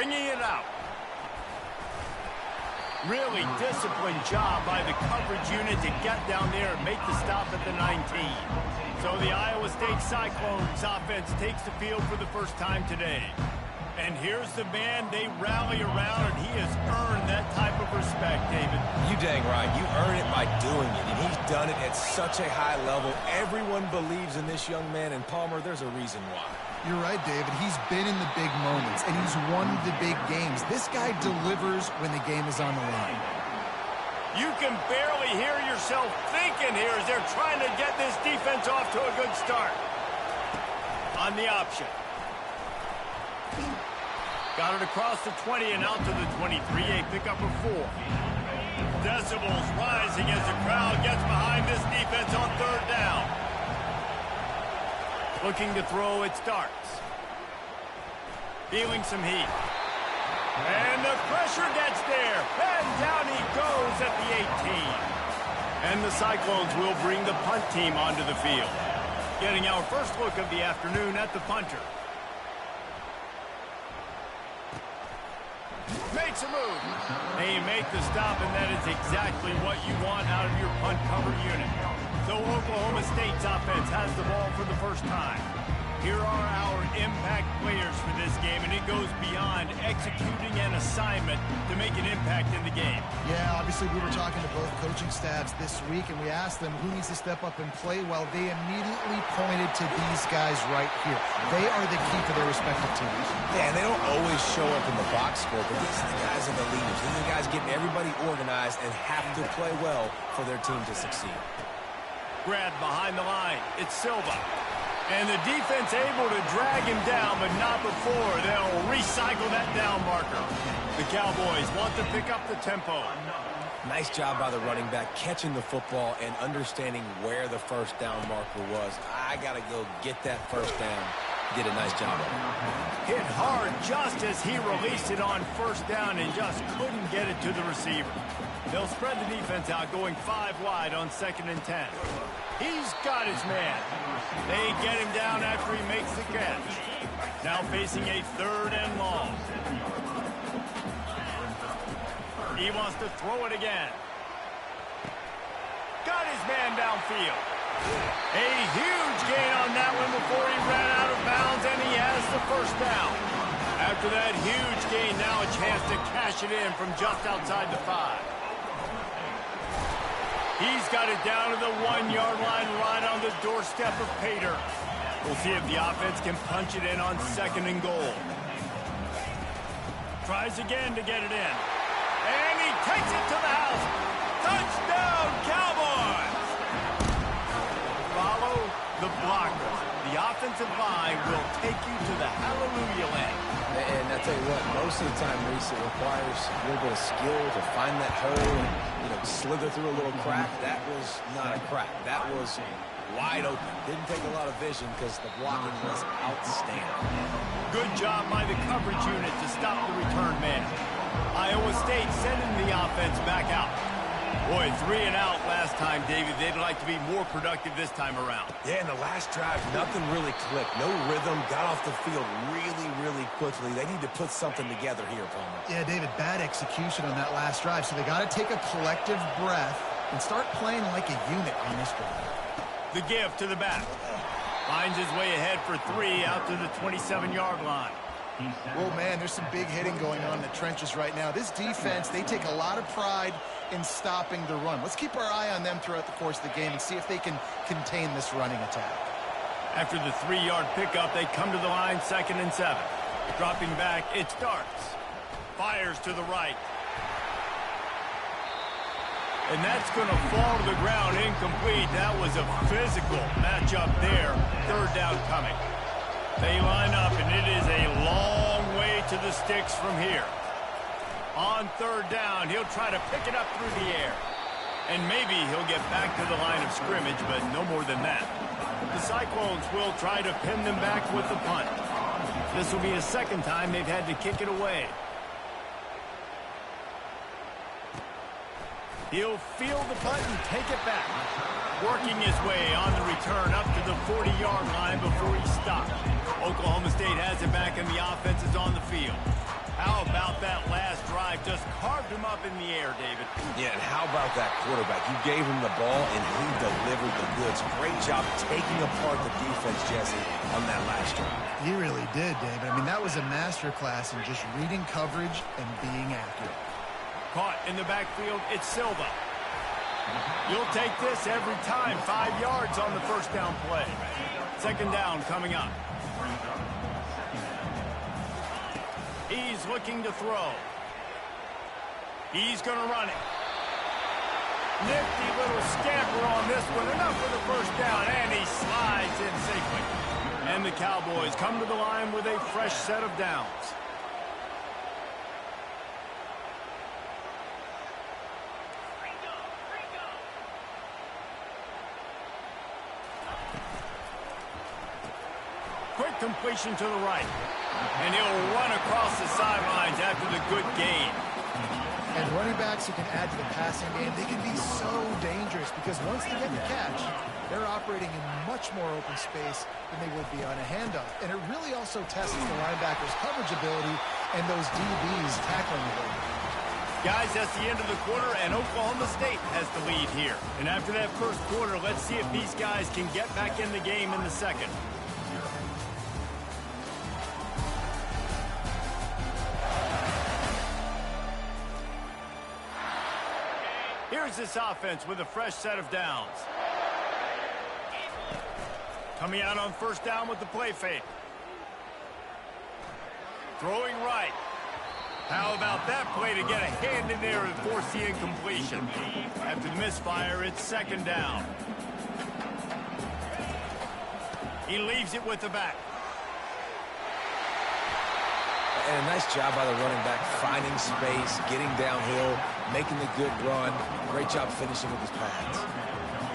bringing it out. Really disciplined job by the coverage unit to get down there and make the stop at the 19. So the Iowa State Cyclones offense takes the field for the first time today. And here's the man they rally around, and he has earned that type of respect, David. You dang right. You earn it by doing it, and he's done it at such a high level. Everyone believes in this young man, and Palmer, there's a reason why. You're right, David. He's been in the big moments, and he's won the big games. This guy delivers when the game is on the line. You can barely hear yourself thinking here as they're trying to get this defense off to a good start. On the option. Got it across the 20 and out to the 23, a pickup of 4. Decibels rising as the crowd gets behind this defense on third down. Looking to throw, it starts. Feeling some heat. And the pressure gets there. And down he goes at the 18. And the Cyclones will bring the punt team onto the field. Getting our first look of the afternoon at the punter. Makes a move. They make the stop, and that is exactly what you want out of your punt cover unit. So Oklahoma State's offense has the ball for the first time. Here are our impact players for this game, and it goes beyond executing an assignment to make an impact in the game. Yeah, obviously we were talking to both coaching staffs this week, and we asked them who needs to step up and play well. They immediately pointed to these guys right here. They are the key for their respective teams. Yeah, and they don't always show up in the box score, but these are the guys that are the leaders. These are the guys getting everybody organized and have to play well for their team to succeed. Grab behind the line. It's Silva. And the defense able to drag him down, but not before they'll recycle that down marker. The Cowboys want to pick up the tempo. Nice job by the running back catching the football and understanding where the first down marker was. I got to go get that first down. Did a nice job of it. Hit hard just as he released it on first down and just couldn't get it to the receiver. They'll spread the defense out, going 5 wide on 2nd and 10. He's got his man. They get him down after he makes the catch. Now facing a 3rd and long. He wants to throw it again. Got his man downfield. A huge gain on that one before he ran out of bounds, and he has the first down. After that huge gain, now a chance to cash it in from just outside the 5. He's got it down to the 1-yard line right on the doorstep of Pater. We'll see if the offense can punch it in on 2nd and goal. Tries again to get it in. And he takes it to the house. Touchdown, Cowboys! Follow the blocker. The offensive line will take you to the hallelujah land. And I tell you what, most of the time, Reese, it requires a little bit of skill to find that hole and, slither through a little crack. That was not a crack. That was wide open. Didn't take a lot of vision because the blocking was outstanding. Good job by the coverage unit to stop the return man. Iowa State sending the offense back out. Boy, 3 and out last time, David. They'd like to be more productive this time around. Yeah, in the last drive, nothing really clicked. No rhythm, got off the field really, really quickly. They need to put something together here, Palmer. Yeah, David, bad execution on that last drive, so they got to take a collective breath and start playing like a unit on this drive. The give to the back. Finds his way ahead for 3 out to the 27-yard line. Well, man, there's some big hitting going on in the trenches right now. This defense, they take a lot of pride in stopping the run. Let's keep our eye on them throughout the course of the game and see if they can contain this running attack. After the 3-yard pickup, they come to the line 2nd and 7. Dropping back, it starts. Fires to the right. And that's going to fall to the ground incomplete. That was a physical matchup there. 3rd down coming. They line up, and it is a long way to the sticks from here. On 3rd down, he'll try to pick it up through the air. And maybe he'll get back to the line of scrimmage, but no more than that. The Cyclones will try to pin them back with the punt. This will be a 2nd time they've had to kick it away. He'll field the punt and take it back. Working his way on the return up to the 40-yard line before he stopped. Oklahoma State has it back and the offense is on the field. How about that last drive? Just carved him up in the air, David. Yeah, and how about that quarterback? You gave him the ball, and he delivered the goods. Great job taking apart the defense, Jesse, on that last drive. He really did, David. I mean, that was a masterclass in just reading coverage and being accurate. Caught in the backfield, it's Silva. You'll take this every time. 5 yards on the first down play. Second down coming up. He's looking to throw. He's going to run it. Nifty little scamper on this one. Enough for the first down, and he slides in safely. And the Cowboys come to the line with a fresh set of downs. Quick completion to the right. And he'll run across the sidelines after the good gain. And running backs who can add to the passing game, they can be so dangerous because once they get the catch, they're operating in much more open space than they would be on a handoff. And it really also tests the linebackers' coverage ability and those DBs tackling ability. Guys, that's the end of the quarter, and Oklahoma State has the lead here. And after that first quarter, let's see if these guys can get back in the game in the second. Here's this offense with a fresh set of downs. Coming out on first down with the play fake. Throwing right. How about that play to get a hand in there and force the incompletion? After the misfire, it's second down. He leaves it with the back. And a nice job by the running back, finding space, getting downhill, making the good run. Great job finishing with his pads.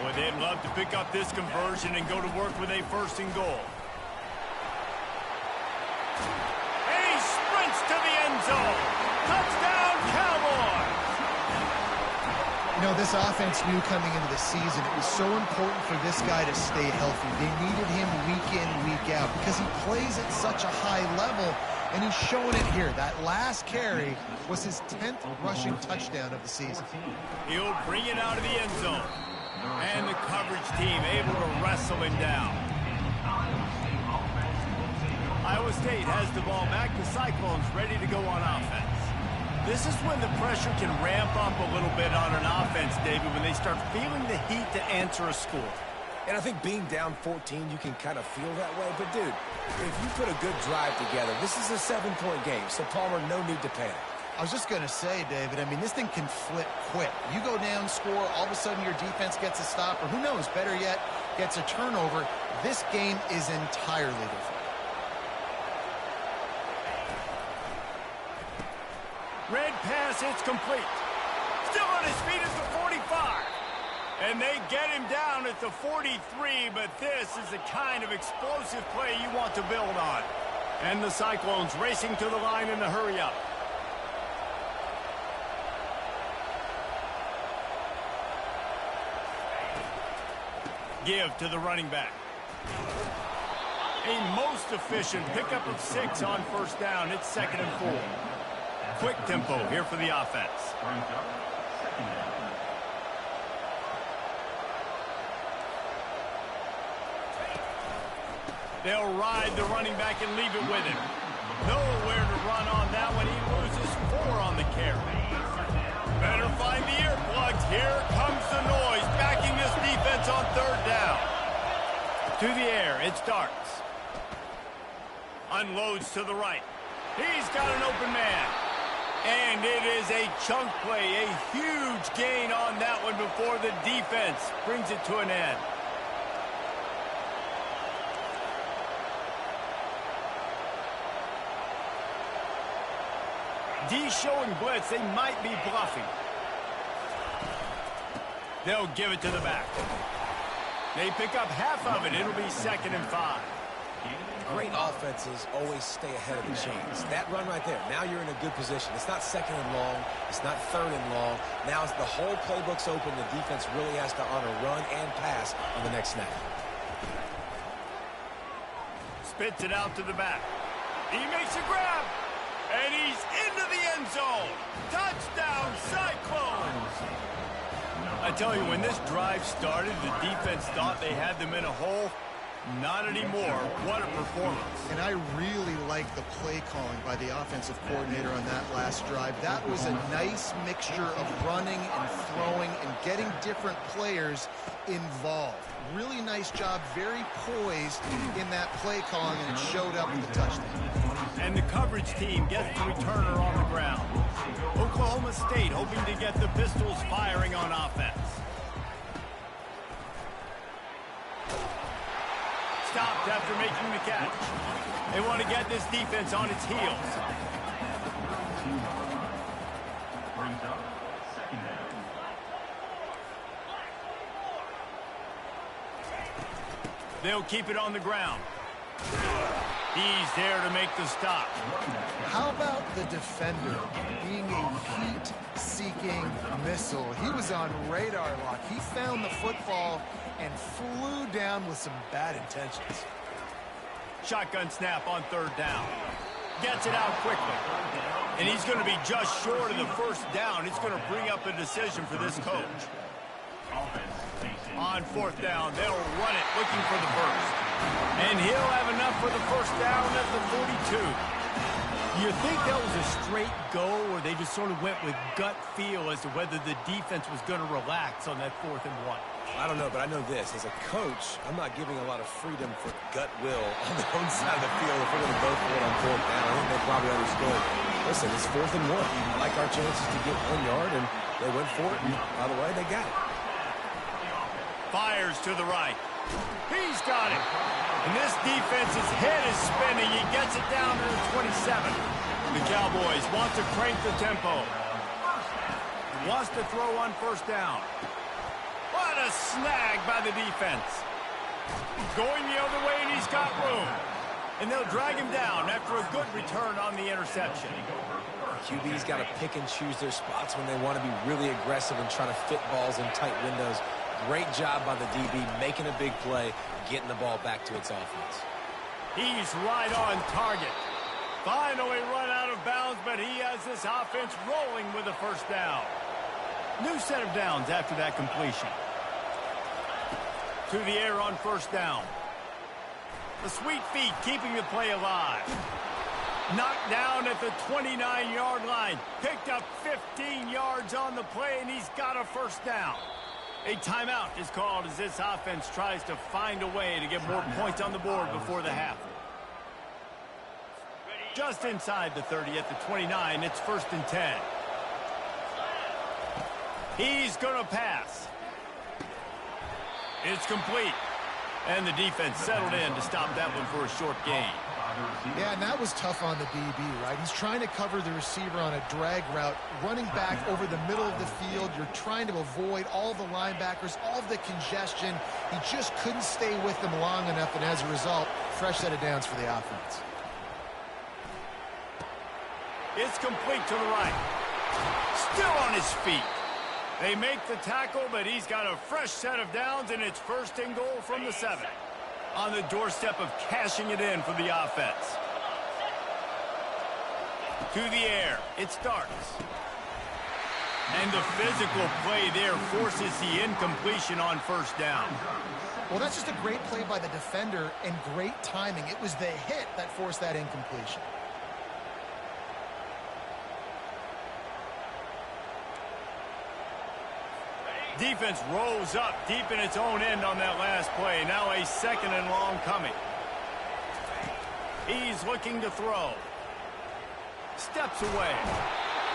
Boy, they'd love to pick up this conversion and go to work with a first and goal. And he sprints to the end zone. Touchdown, Cowboys! You know, this offense knew coming into the season it was so important for this guy to stay healthy. They needed him week in, week out because he plays at such a high level. And he's showing it here. That last carry was his 10th rushing touchdown of the season. He'll bring it out of the end zone. And the coverage team able to wrestle him down. Iowa State has the ball back. The Cyclones ready to go on offense. This is when the pressure can ramp up a little bit on an offense, David, when they start feeling the heat to answer a score. And I think being down 14, you can kind of feel that way. But, dude, if you put a good drive together, this is a 7-point game. So, Palmer, no need to panic. I was just going to say, David, I mean, this thing can flip quick. You go down, score, all of a sudden your defense gets a stop, or who knows, better yet, gets a turnover. This game is entirely different. Red pass, it's complete. Still on his feet at the 45. And they get him down at the 43, but this is the kind of explosive play you want to build on. And the Cyclones racing to the line in a hurry-up. Give to the running back. A most efficient pickup of 6 on first down. It's second and 4. Quick tempo here for the offense. They'll ride the running back and leave it with him. Nowhere to run on that one. He loses 4 on the carry. Better find the earplugs. Here comes the noise, backing this defense on third down. To the air, it's Darts. Unloads to the right. He's got an open man. And it is a chunk play, a huge gain on that one before the defense brings it to an end. D showing blitz. They might be bluffing. They'll give it to the back. They pick up half of it. It'll be second and 5. Great offenses always stay ahead of the chains. That run right there, now you're in a good position. It's not second and long. It's not third and long. Now the whole playbook's open. The defense really has to honor run and pass on the next snap. Spits it out to the back. He makes a grab. And he's into the end zone. Touchdown, Cyclones. I tell you, when this drive started, the defense thought they had them in a hole. Not anymore. What a performance. And I really like the play calling by the offensive coordinator on that last drive. That was a nice mixture of running and throwing and getting different players involved. Really nice job, very poised in that play calling, and it showed up with the touchdown. And the coverage team gets the returner on the ground. Oklahoma State hoping to get the Pistols firing on offense. Stopped after making the catch. They want to get this defense on its heels. They'll keep it on the ground. He's there to make the stop. How about the defender being a heat-seeking missile? He was on radar lock. He found the football and flew down with some bad intentions. Shotgun snap on third down. Gets it out quickly. And he's going to be just short of the first down. It's going to bring up a decision for this coach. On fourth down, they'll run it, looking for the first. And he'll have enough for the first down at the 42. Do you think that was a straight go, or they just sort of went with gut feel as to whether the defense was going to relax on that 4th and 1? I don't know, but I know this. As a coach, I'm not giving a lot of freedom for gut will on the own side of the field if we're going to go for it on fourth down. I think they probably understood. Listen, it's 4th and 1. I like our chances to get 1 yard, and they went for it, and by the way, they got it. Fires to the right. He's got it. And this defense's head is spinning. He gets it down to the 27. The Cowboys want to crank the tempo. Wants to throw on first down. What a snag by the defense. Going the other way, and he's got room. And they'll drag him down after a good return on the interception. QB's got to pick and choose their spots when they want to be really aggressive and try to fit balls in tight windows. Great job by the DB, making a big play, getting the ball back to its offense. He's right on target. Finally run out of bounds, but he has this offense rolling with a first down. New set of downs after that completion. To the air on first down. The sweet feet keeping the play alive. Knocked down at the 29-yard line. Picked up 15 yards on the play, and he's got a first down. A timeout is called as this offense tries to find a way to get more points on the board before the half. Just inside the 30 at the 29, it's 1st and 10. He's going to pass. It's complete. And the defense settled in to stop that one for a short gain. Yeah, and that was tough on the DB, right? He's trying to cover the receiver on a drag route, running back over the middle of the field. You're trying to avoid all the linebackers, all of the congestion. He just couldn't stay with them long enough, and as a result, fresh set of downs for the offense. It's complete to the right. Still on his feet. They make the tackle, but he's got a fresh set of downs, and it's 1st and goal from the 7. On the doorstep of cashing it in for the offense. To the air. It starts. And the physical play there forces the incompletion on first down. Well, that's just a great play by the defender and great timing. It was the hit that forced that incompletion. Defense rolls up deep in its own end on that last play. Now a 2nd and long coming. He's looking to throw. Steps away.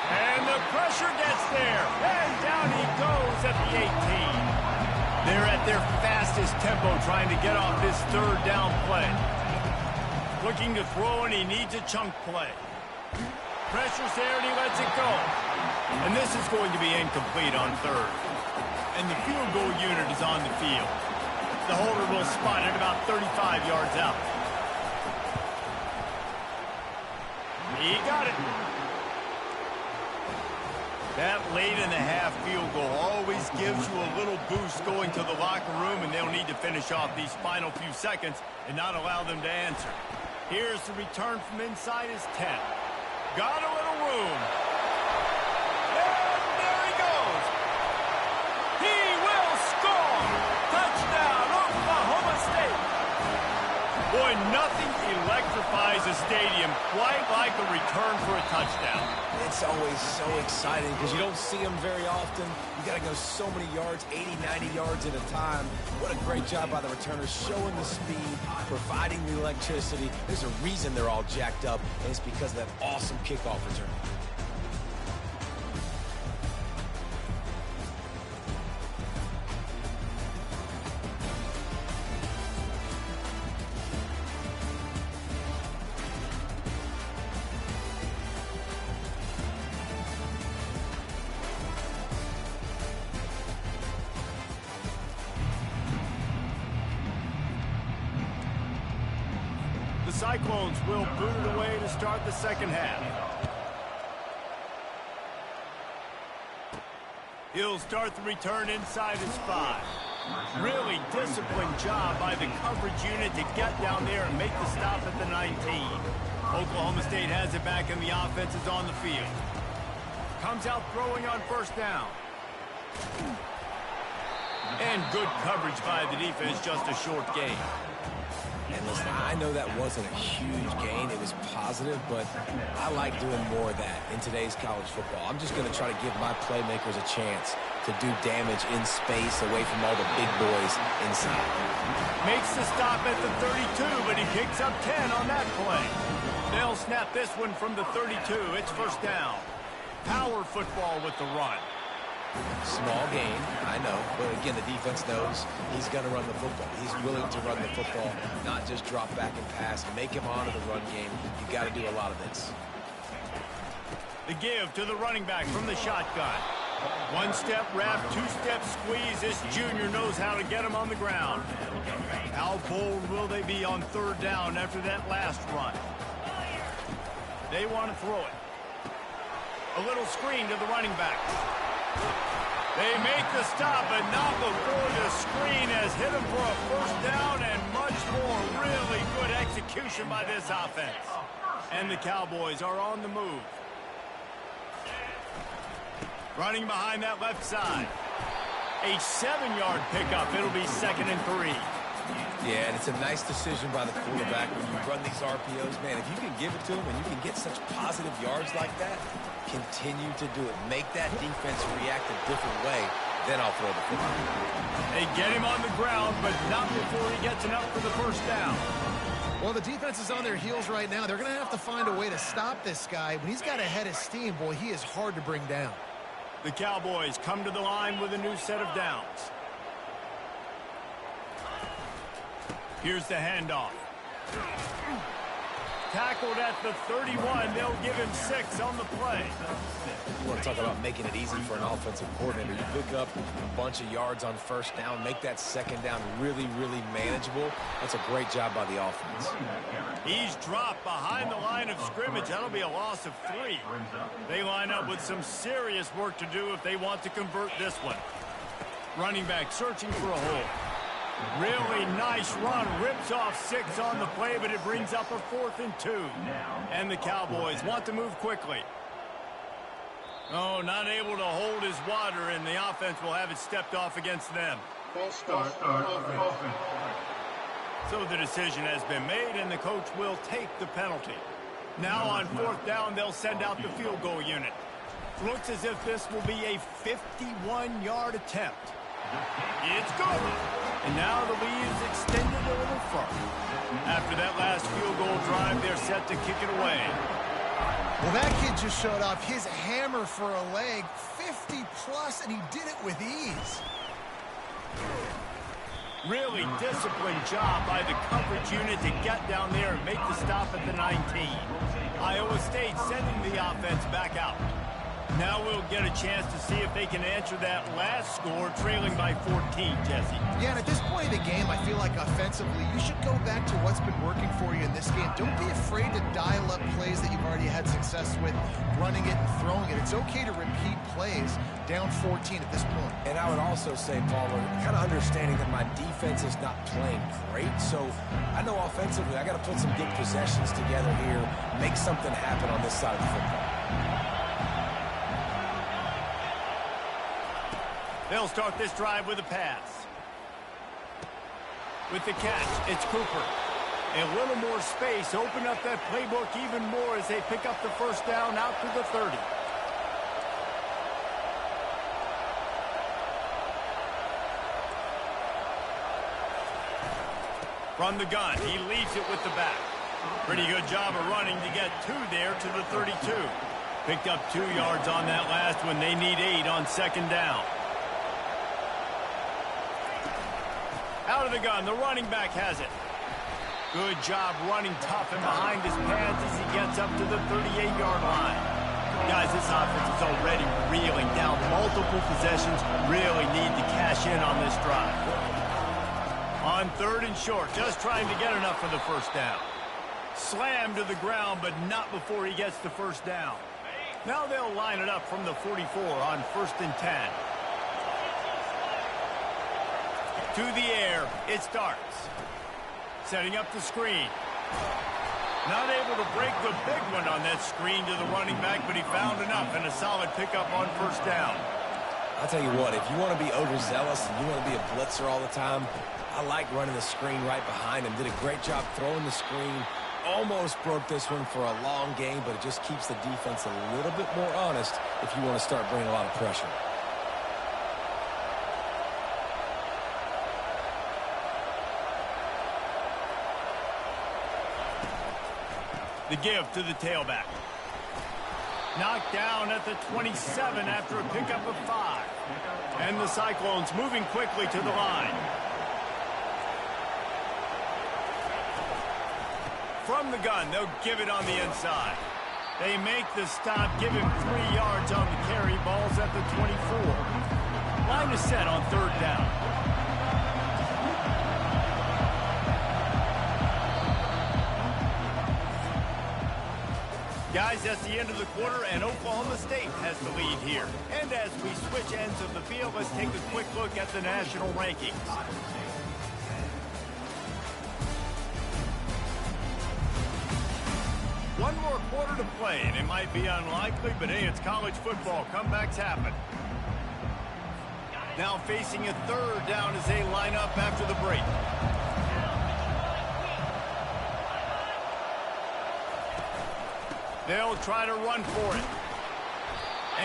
And the pressure gets there. And down he goes at the 18. They're at their fastest tempo trying to get off this 3rd down play. Looking to throw, and he needs a chunk play. Pressure's there, and he lets it go. And this is going to be incomplete on 3rd. And the field goal unit is on the field. The holder will spot it about 35 yards out. He got it. That late in the half field goal always gives you a little boost going to the locker room, and they'll need to finish off these final few seconds and not allow them to answer. Here's the return from inside his 10. Got a little room. And there he goes. He will score. Touchdown, Oklahoma State. Boy, nothing electrifies a stadium quite like a return for a touchdown. It's always so exciting because you don't see them very often. You got to go so many yards, 80, 90 yards at a time. What a great job by the returners, showing the speed, providing the electricity. There's a reason they're all jacked up, and it's because of that awesome kickoff return. Cyclones will boot it away to start the second half. He'll start the return inside his 5. Really disciplined job by the coverage unit to get down there and make the stop at the 19. Oklahoma State has it back and the offense is on the field. Comes out throwing on first down. And good coverage by the defense, just a short gain. And listen, I know that wasn't a huge gain. It was positive, but I like doing more of that in today's college football. I'm just going to try to give my playmakers a chance to do damage in space away from all the big boys inside. Makes the stop at the 32, but he picks up 10 on that play. They'll snap this one from the 32. It's first down. Power football with the run. Small gain, I know, but again, the defense knows he's going to run the football. He's willing to run the football, not just drop back and pass, make him onto the run game. You got to do a lot of this. The give to the running back from the shotgun. One-step wrap, two-step squeeze. This junior knows how to get him on the ground. How bold will they be on third down after that last run? They want to throw it. A little screen to the running back. They make the stop, but not before the screen has hit him for a first down and much more. Really good execution by this offense. And the Cowboys are on the move. Running behind that left side. A 7-yard pickup. It'll be 2nd and 3. Yeah, and it's a nice decision by the quarterback when you run these RPOs. Man, if you can give it to him and you can get such positive yards like that, continue to do it. Make that defense react a different way, then I'll throw the football. They get him on the ground, but not before he gets enough for the first down. Well, the defense is on their heels right now. They're going to have to find a way to stop this guy. When he's got a head of steam, boy, he is hard to bring down. The Cowboys come to the line with a new set of downs. Here's the handoff. Tackled at the 31. They'll give him 6 on the play. You want to talk about making it easy for an offensive coordinator. You pick up a bunch of yards on first down, make that second down really, really manageable. That's a great job by the offense. He's dropped behind the line of scrimmage. That'll be a loss of 3. They line up with some serious work to do if they want to convert this one. Running back searching for a hole. Really nice run. Rips off 6 on the play, but it brings up a 4th and 2. And the Cowboys want to move quickly. Oh, not able to hold his water, and the offense will have it stepped off against them. False start. So the decision has been made, and the coach will take the penalty. Now on 4th down, they'll send out the field goal unit. Looks as if this will be a 51-yard attempt. It's good. And now the lead is extended a little further. After that last field goal drive, they're set to kick it away. Well, that kid just showed off his hammer for a leg, 50-plus, and he did it with ease. Really disciplined job by the coverage unit to get down there and make the stop at the 19. Iowa State sending the offense back out. Now we'll get a chance to see if they can answer that last score, trailing by 14, Jesse. Yeah, and at this point of the game, I feel like offensively, you should go back to what's been working for you in this game. Don't be afraid to dial up plays that you've already had success with, running it and throwing it. It's okay to repeat plays down 14 at this point. And I would also say, Paul, we're kind of understanding that my defense is not playing great, so I know offensively I got to put some good possessions together here, make something happen on this side of the football. They'll start this drive with a pass. With the catch, it's Cooper. A little more space, open up that playbook even more as they pick up the first down out to the 30. From the gun, he leaves it with the back. Pretty good job of running to get 2 there to the 32. Picked up 2 yards on that last one. They need 8 on second down. Out of the gun, the running back has it. Good job running tough and behind his pads as he gets up to the 38-yard line. Guys, this offense is already reeling down multiple possessions. Really need to cash in on this drive. On 3rd and short, just trying to get enough for the first down. Slammed to the ground, but not before he gets the first down. Now they'll line it up from the 44 on 1st and 10. To the air, it starts. Setting up the screen. Not able to break the big one on that screen to the running back, but he found enough and a solid pickup on first down. I'll tell you what, if you want to be overzealous and you want to be a blitzer all the time, I like running the screen right behind him. Did a great job throwing the screen. Almost broke this one for a long game, but it just keeps the defense a little bit more honest if you want to start bringing a lot of pressure. The give to the tailback. Knocked down at the 27 after a pickup of 5. And the Cyclones moving quickly to the line. From the gun, they'll give it on the inside. They make the stop, give him 3 yards on the carry. Ball's at the 24. Line is set on 3rd down. Guys, that's the end of the quarter, and Oklahoma State has the lead here. And as we switch ends of the field, let's take a quick look at the national rankings. One more quarter to play, and it might be unlikely, but hey, it's college football. Comebacks happen. Now facing a 3rd down as they line up after the break. They'll try to run for it.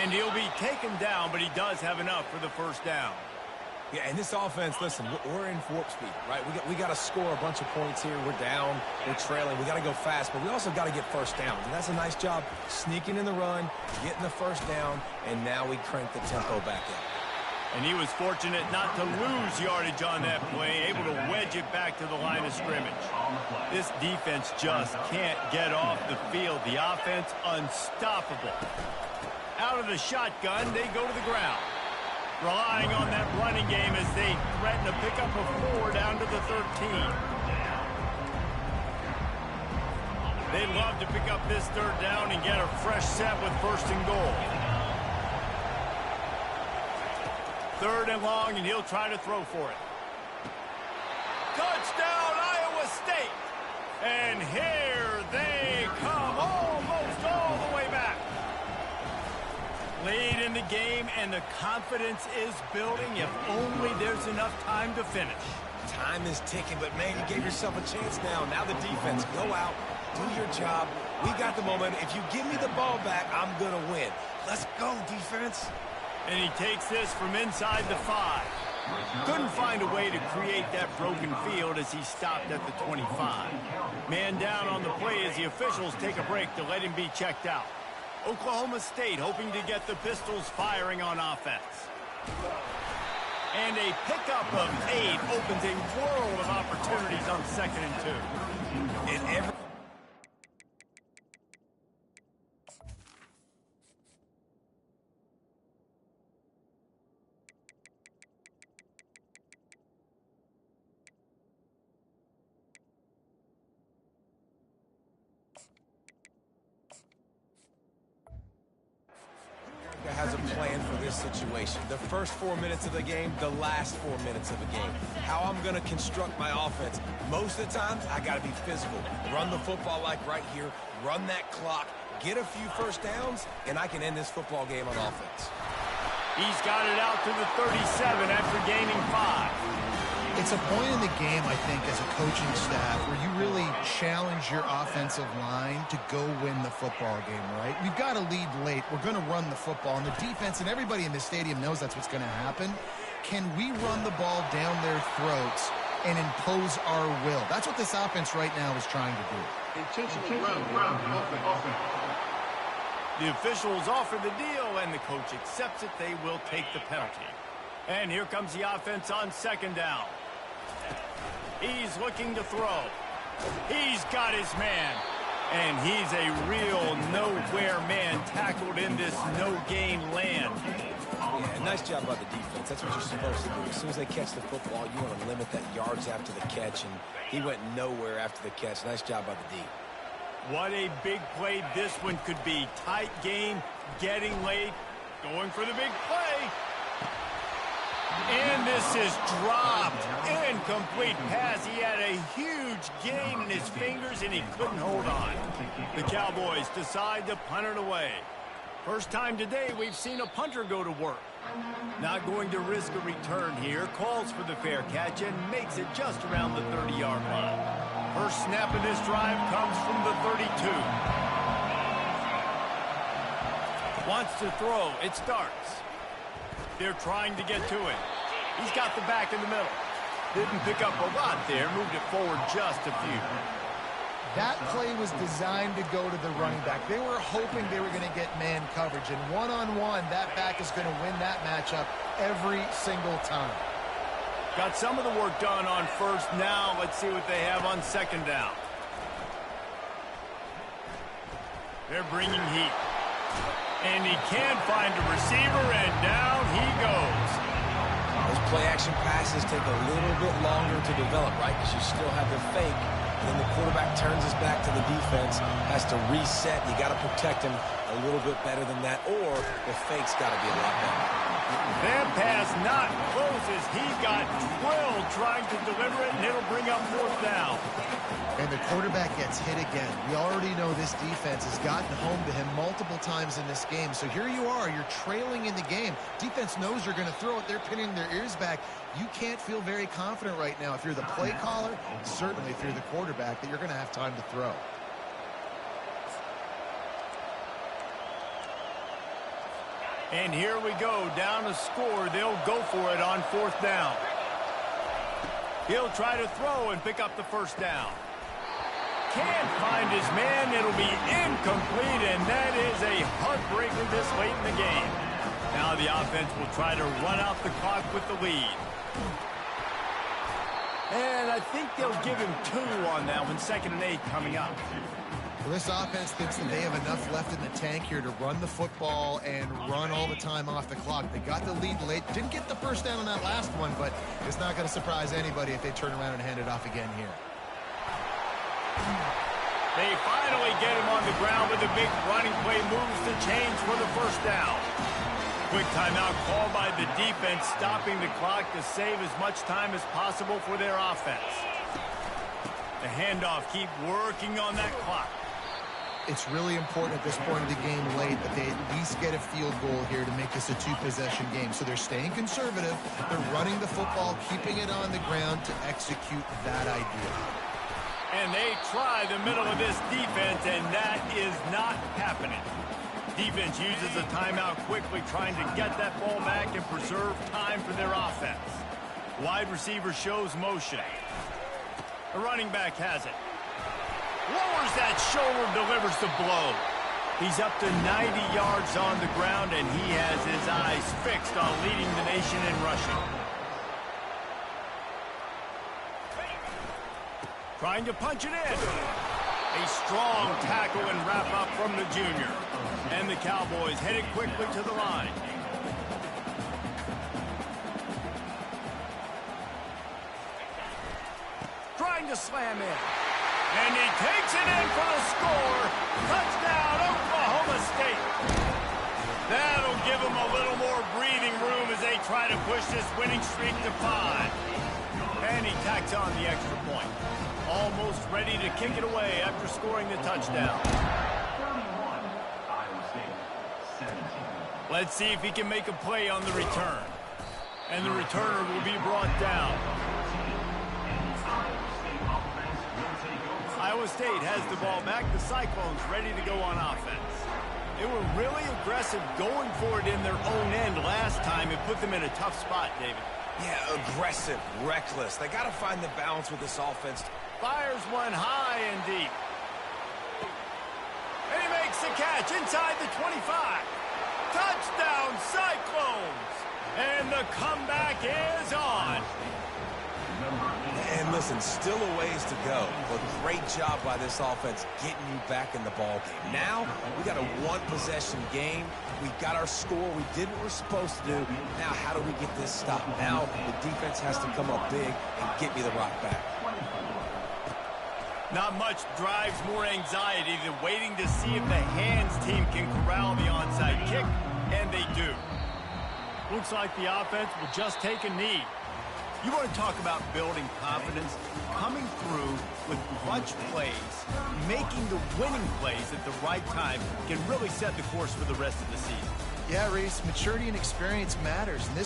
And he'll be taken down, but he does have enough for the first down. Yeah, and this offense, listen, we're in warp speed, right? We got to score a bunch of points here. We're down, we're trailing. We got to go fast, but we also got to get first downs. And that's a nice job sneaking in the run, getting the first down, and now we crank the tempo back up. And he was fortunate not to lose yardage on that play, able to wedge it back to the line of scrimmage. This defense just can't get off the field. The offense unstoppable. Out of the shotgun, they go to the ground. Relying on that running game as they threaten to pick up a 4 down to the 13. They'd love to pick up this 3rd down and get a fresh set with 1st and goal. 3rd and long, and he'll try to throw for it. Touchdown, Iowa State! And here they come, almost all the way back. Lead in the game, and the confidence is building if only there's enough time to finish. Time is ticking, but man, you gave yourself a chance now. Now the defense, go out, do your job. We got the moment. If you give me the ball back, I'm going to win. Let's go, defense. And he takes this from inside the 5. Couldn't find a way to create that broken field as he stopped at the 25. Man down on the play as the officials take a break to let him be checked out. Oklahoma State hoping to get the Pistols firing on offense. And a pickup of 8 opens a world of opportunities on 2nd and 2. And every this situation. The first 4 minutes of the game, the last 4 minutes of the game. How I'm going to construct my offense. Most of the time, I got to be physical. Run the football like right here. Run that clock. Get a few first downs, and I can end this football game on offense. He's got it out to the 37 after gaining 5. It's a point in the game, I think, as a coaching staff, where you really challenge your offensive line to go win the football game, right? We've got to lead late. We're going to run the football. And the defense and everybody in the stadium knows that's what's going to happen. Can we run the ball down their throats and impose our will? That's what this offense right now is trying to do. The officials offer the deal, and the coach accepts it. They will take the penalty. And here comes the offense on second down. He's looking to throw. He's got his man. And he's a real nowhere man tackled in this no-gain land. Yeah, nice job by the defense. That's what you're supposed to do. As soon as they catch the football, you want to limit that yards after the catch, and he went nowhere after the catch. Nice job by the D. What a big play this one could be. Tight game, getting late, going for the big play. And this is dropped. Incomplete pass. He had a huge gain in his fingers, and he couldn't hold on. The Cowboys decide to punt it away. First time today we've seen a punter go to work. Not going to risk a return here. Calls for the fair catch and makes it just around the 30-yard line. First snap of this drive comes from the 32. Wants to throw. It starts. They're trying to get to it. He's got the back in the middle. Didn't pick up a lot there. Moved it forward just a few. That play was designed to go to the running back. They were hoping they were going to get man coverage. And one-on-one, that back is going to win that matchup every single time. Got some of the work done on first. Now let's see what they have on second down. They're bringing heat. And he can't find a receiver, and down he goes. Those play-action passes take a little bit longer to develop, right? Because you still have the fake. Then the quarterback turns his back to the defense, has to reset. You got to protect him a little bit better than that, or the fake's got to be a lot better. That pass not close as he got drilled trying to deliver it, and it'll bring up fourth down. And the quarterback gets hit again. We already know this defense has gotten home to him multiple times in this game. So here you are, you're trailing in the game. Defense knows you're going to throw it. They're pinning their ears back. You can't feel very confident right now if you're the play caller, certainly if you're the quarterback, that you're going to have time to throw. And here we go, down to score. They'll go for it on fourth down. He'll try to throw and pick up the first down. Can't find his man. It'll be incomplete, and that is a heartbreaker this late in the game. Now the offense will try to run out the clock with the lead. And I think they'll give him 2 on that one, 2nd and 8 coming up. Well, this offense thinks that they have enough left in the tank here to run the football and run all the time off the clock. They got the lead late. Didn't get the first down on that last one, but it's not going to surprise anybody if they turn around and hand it off again here. They finally get him on the ground with a big running play. Moves the chains for the first down. Quick timeout called by the defense, stopping the clock to save as much time as possible for their offense. The handoff, keep working on that clock. It's really important at this point of the game late that they at least get a field goal here to make this a 2-possession game. So they're staying conservative. They're running the football, keeping it on the ground to execute that idea. And they try the middle of this defense, and that is not happening. Defense uses a timeout quickly, trying to get that ball back and preserve time for their offense. Wide receiver shows motion. The running back has it. Lowers that shoulder, delivers the blow. He's up to 90 yards on the ground, and he has his eyes fixed on leading the nation in rushing. Trying to punch it in. A strong tackle and wrap up from the junior. And the Cowboys headed quickly to the line. Trying to slam in. And he takes it in for the score. Touchdown, Oklahoma State. That'll give them a little more breathing room as they try to push this winning streak to 5. And he tacks on the extra point. Almost ready to kick it away after scoring the touchdown. Let's see if he can make a play on the return. And the returner will be brought down. Iowa State has the ball back. The Cyclones ready to go on offense. They were really aggressive going for it in their own end last time. It put them in a tough spot, David. Yeah, aggressive, reckless. They got to find the balance with this offense. Fires one high and deep. And he makes the catch inside the 25. Touchdown, Cyclones! And the comeback is on. And listen, still a ways to go, but great job by this offense getting you back in the ball game. Now, we got a one-possession game. We got our score. We did what we're supposed to do. Now, how do we get this stopped? Now, the defense has to come up big and get me the rock back. Not much drives more anxiety than waiting to see if the hands team can corral the onside kick, and they do. Looks like the offense will just take a knee. You want to talk about building confidence? Coming through with clutch plays, making the winning plays at the right time can really set the course for the rest of the season. Yeah, Reese, maturity and experience matters. And this